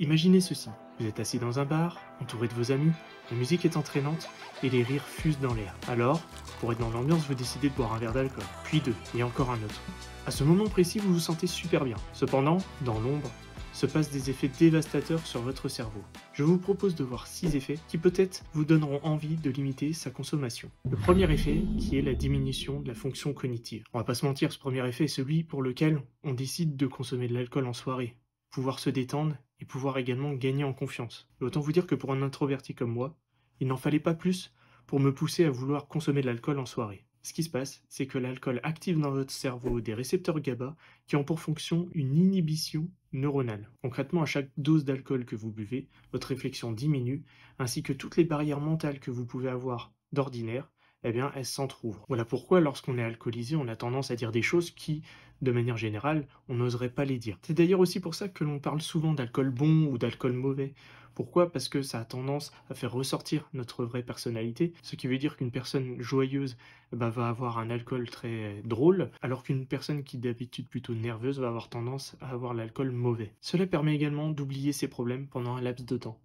Imaginez ceci, vous êtes assis dans un bar, entouré de vos amis, la musique est entraînante et les rires fusent dans l'air. Alors, pour être dans l'ambiance, vous décidez de boire un verre d'alcool, puis deux, et encore un autre. À ce moment précis, vous vous sentez super bien. Cependant, dans l'ombre, se passent des effets dévastateurs sur votre cerveau. Je vous propose de voir 6 effets qui peut-être vous donneront envie de limiter sa consommation. Le premier effet, qui est la diminution de la fonction cognitive. On va pas se mentir, ce premier effet est celui pour lequel on décide de consommer de l'alcool en soirée. Pouvoir se détendre et pouvoir également gagner en confiance. Et autant vous dire que pour un introverti comme moi, il n'en fallait pas plus pour me pousser à vouloir consommer de l'alcool en soirée. Ce qui se passe, c'est que l'alcool active dans votre cerveau des récepteurs GABA qui ont pour fonction une inhibition neuronale. Concrètement, à chaque dose d'alcool que vous buvez, votre réflexion diminue, ainsi que toutes les barrières mentales que vous pouvez avoir d'ordinaire, eh bien, elles s'entr'ouvrent. Voilà pourquoi, lorsqu'on est alcoolisé, on a tendance à dire des choses qui, de manière générale, on n'oserait pas les dire. C'est d'ailleurs aussi pour ça que l'on parle souvent d'alcool bon ou d'alcool mauvais. Pourquoi? Parce que ça a tendance à faire ressortir notre vraie personnalité, ce qui veut dire qu'une personne joyeuse va avoir un alcool très drôle, alors qu'une personne qui d'habitude plutôt nerveuse va avoir tendance à avoir l'alcool mauvais. Cela permet également d'oublier ses problèmes pendant un laps de temps.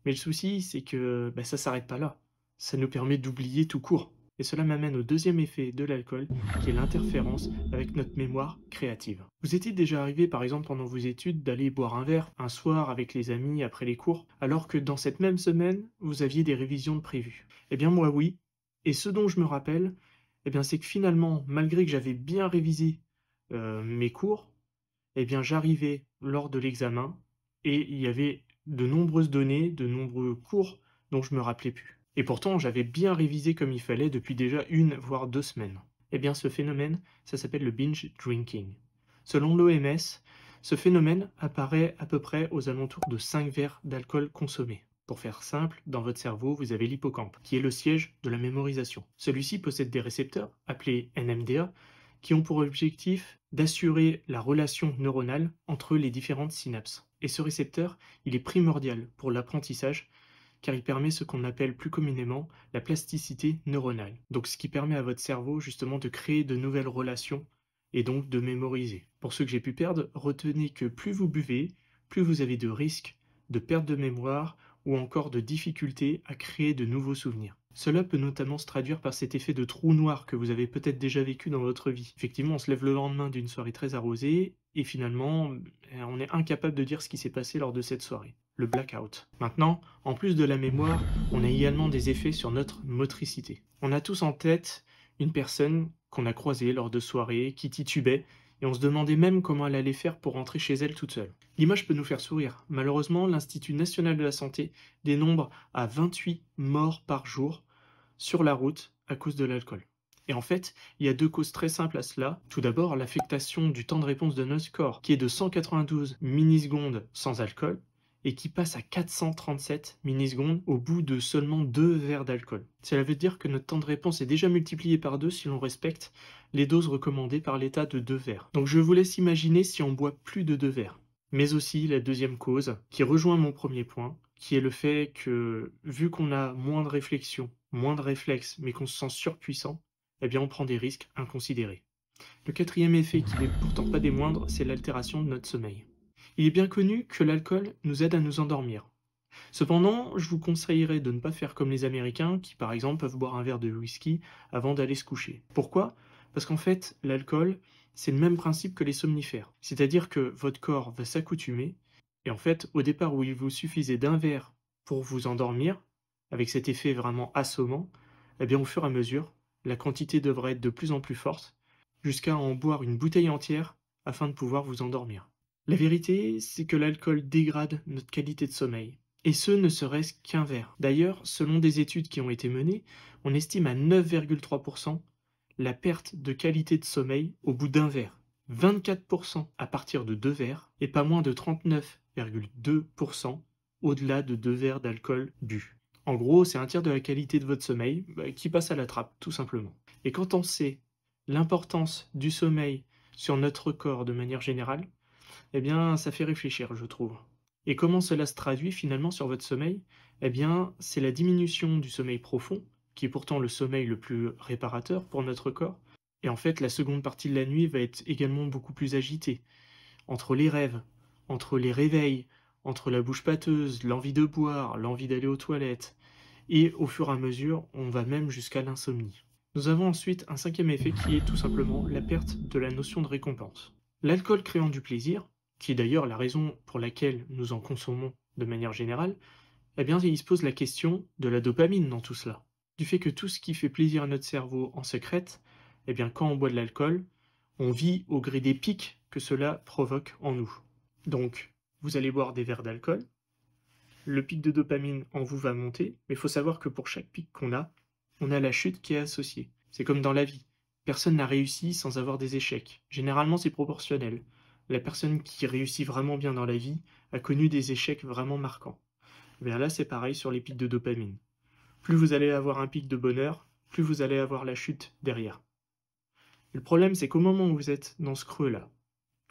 Mais le souci, c'est que ça s'arrête pas là. Ça nous permet d'oublier tout court. Et cela m'amène au deuxième effet de l'alcool, qui est l'interférence avec notre mémoire créative. Vous étiez déjà arrivé, par exemple, pendant vos études, d'aller boire un verre un soir avec les amis après les cours, alors que dans cette même semaine, vous aviez des révisions de prévues. Eh bien moi oui, et ce dont je me rappelle, eh bien c'est que finalement, malgré que j'avais bien révisé mes cours, eh bien j'arrivais lors de l'examen et il y avait de nombreuses données, de nombreux cours dont je me rappelais plus. Et pourtant, j'avais bien révisé comme il fallait depuis déjà 1 voire 2 semaines. Eh bien, ce phénomène, ça s'appelle le binge drinking. Selon l'OMS, ce phénomène apparaît à peu près aux alentours de 5 verres d'alcool consommés. Pour faire simple, dans votre cerveau, vous avez l'hippocampe, qui est le siège de la mémorisation. Celui-ci possède des récepteurs, appelés NMDA, qui ont pour objectif d'assurer la relation neuronale entre les différentes synapses. Et ce récepteur, il est primordial pour l'apprentissage, car il permet ce qu'on appelle plus communément la plasticité neuronale. Donc ce qui permet à votre cerveau justement de créer de nouvelles relations et donc de mémoriser. Pour ceux que j'ai pu perdre, retenez que plus vous buvez, plus vous avez de risques de perte de mémoire ou encore de difficultés à créer de nouveaux souvenirs. Cela peut notamment se traduire par cet effet de trou noir que vous avez peut-être déjà vécu dans votre vie. Effectivement, on se lève le lendemain d'une soirée très arrosée et finalement, on est incapable de dire ce qui s'est passé lors de cette soirée. Le blackout. Maintenant, en plus de la mémoire, on a également des effets sur notre motricité. On a tous en tête une personne qu'on a croisée lors de soirées, qui titubait, et on se demandait même comment elle allait faire pour rentrer chez elle toute seule. L'image peut nous faire sourire. Malheureusement, l'Institut national de la santé dénombre à 28 morts par jour sur la route à cause de l'alcool. Et en fait, il y a deux causes très simples à cela. Tout d'abord, l'affectation du temps de réponse de notre corps, qui est de 192 millisecondes sans alcool, et qui passe à 437 millisecondes au bout de seulement 2 verres d'alcool. Cela veut dire que notre temps de réponse est déjà multiplié par 2 si l'on respecte les doses recommandées par l'état de 2 verres. Donc je vous laisse imaginer si on boit plus de 2 verres. Mais aussi la deuxième cause, qui rejoint mon premier point, qui est le fait que, vu qu'on a moins de réflexion, moins de réflexes, mais qu'on se sent surpuissant, eh bien on prend des risques inconsidérés. Le quatrième effet, qui n'est pourtant pas des moindres, c'est l'altération de notre sommeil. Il est bien connu que l'alcool nous aide à nous endormir. Cependant, je vous conseillerais de ne pas faire comme les Américains qui, par exemple, peuvent boire un verre de whisky avant d'aller se coucher. Pourquoi? Parce qu'en fait, l'alcool, c'est le même principe que les somnifères. C'est-à-dire que votre corps va s'accoutumer, et en fait, au départ où il vous suffisait d'un verre pour vous endormir, avec cet effet vraiment assommant, eh bien au fur et à mesure, la quantité devrait être de plus en plus forte, jusqu'à en boire une bouteille entière afin de pouvoir vous endormir. La vérité, c'est que l'alcool dégrade notre qualité de sommeil. Et ce, ne serait-ce qu'un verre. D'ailleurs, selon des études qui ont été menées, on estime à 9,3% la perte de qualité de sommeil au bout d'un verre, 24% à partir de 2 verres, et pas moins de 39,2% au-delà de 2 verres d'alcool bu. En gros, c'est un tiers de la qualité de votre sommeil qui passe à la trappe, tout simplement. Et quand on sait l'importance du sommeil sur notre corps de manière générale, eh bien, ça fait réfléchir, je trouve. Et comment cela se traduit finalement sur votre sommeil? Eh bien, c'est la diminution du sommeil profond, qui est pourtant le sommeil le plus réparateur pour notre corps. Et en fait, la seconde partie de la nuit va être également beaucoup plus agitée. Entre les rêves, entre les réveils, entre la bouche pâteuse, l'envie de boire, l'envie d'aller aux toilettes, et au fur et à mesure, on va même jusqu'à l'insomnie. Nous avons ensuite un cinquième effet qui est tout simplement la perte de la notion de récompense. L'alcool créant du plaisir, qui est d'ailleurs la raison pour laquelle nous en consommons de manière générale, eh bien il se pose la question de la dopamine dans tout cela. Du fait que tout ce qui fait plaisir à notre cerveau en sécrète, eh bien quand on boit de l'alcool, on vit au gré des pics que cela provoque en nous. Donc, vous allez boire des verres d'alcool, le pic de dopamine en vous va monter, mais il faut savoir que pour chaque pic qu'on a, on a la chute qui est associée. C'est comme dans la vie. Personne n'a réussi sans avoir des échecs. Généralement, c'est proportionnel. La personne qui réussit vraiment bien dans la vie a connu des échecs vraiment marquants. Et bien là, c'est pareil sur les pics de dopamine. Plus vous allez avoir un pic de bonheur, plus vous allez avoir la chute derrière. Et le problème, c'est qu'au moment où vous êtes dans ce creux-là,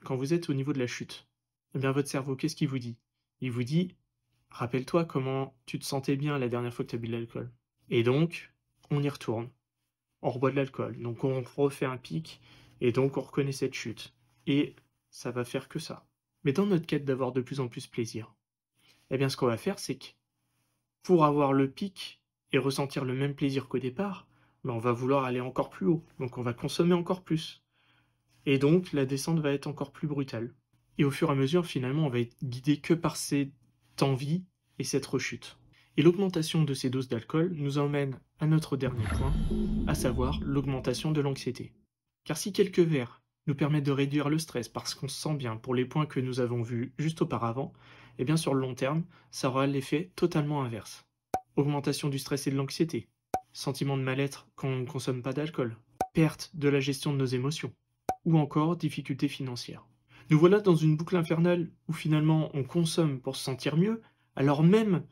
quand vous êtes au niveau de la chute, eh bien votre cerveau, qu'est-ce qu'il vous dit? Il vous dit, rappelle-toi comment tu te sentais bien la dernière fois que tu as bu de l'alcool. Et donc, on y retourne. On reboit de l'alcool. Donc on refait un pic, et donc on reconnaît cette chute. Et ça va faire que ça. Mais dans notre quête d'avoir de plus en plus plaisir, eh bien ce qu'on va faire, c'est que pour avoir le pic et ressentir le même plaisir qu'au départ, ben on va vouloir aller encore plus haut. Donc on va consommer encore plus. Et donc la descente va être encore plus brutale. Et au fur et à mesure, finalement, on va être guidé que par cette envie et cette rechute. Et l'augmentation de ces doses d'alcool nous emmène à notre dernier point, à savoir l'augmentation de l'anxiété. Car si quelques verres nous permettent de réduire le stress parce qu'on se sent bien pour les points que nous avons vus juste auparavant, eh bien sur le long terme, ça aura l'effet totalement inverse. Augmentation du stress et de l'anxiété, sentiment de mal-être quand on ne consomme pas d'alcool, perte de la gestion de nos émotions, ou encore difficultés financières. Nous voilà dans une boucle infernale où finalement on consomme pour se sentir mieux, alors même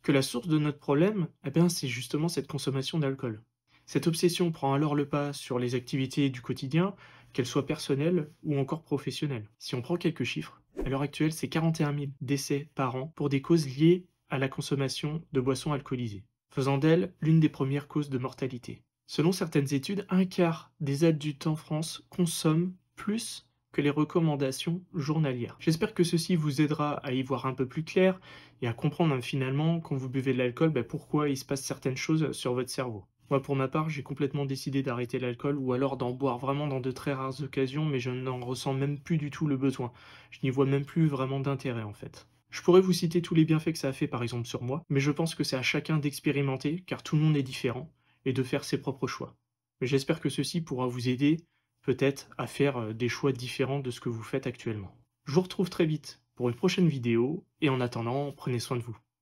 que la source de notre problème, eh bien, c'est justement cette consommation d'alcool. Cette obsession prend alors le pas sur les activités du quotidien, qu'elles soient personnelles ou encore professionnelles. Si on prend quelques chiffres, à l'heure actuelle, c'est 41 000 décès par an pour des causes liées à la consommation de boissons alcoolisées, faisant d'elle l'une des premières causes de mortalité. Selon certaines études, un quart des adultes en France consomment plus que les recommandations journalières. J'espère que ceci vous aidera à y voir un peu plus clair et à comprendre finalement, quand vous buvez de l'alcool, pourquoi il se passe certaines choses sur votre cerveau. Moi, pour ma part, j'ai complètement décidé d'arrêter l'alcool ou alors d'en boire vraiment dans de très rares occasions, mais je n'en ressens même plus du tout le besoin. Je n'y vois même plus vraiment d'intérêt en fait. Je pourrais vous citer tous les bienfaits que ça a fait par exemple sur moi, mais je pense que c'est à chacun d'expérimenter, car tout le monde est différent, et de faire ses propres choix. Mais j'espère que ceci pourra vous aider peut-être à faire des choix différents de ce que vous faites actuellement. Je vous retrouve très vite pour une prochaine vidéo, et en attendant, prenez soin de vous.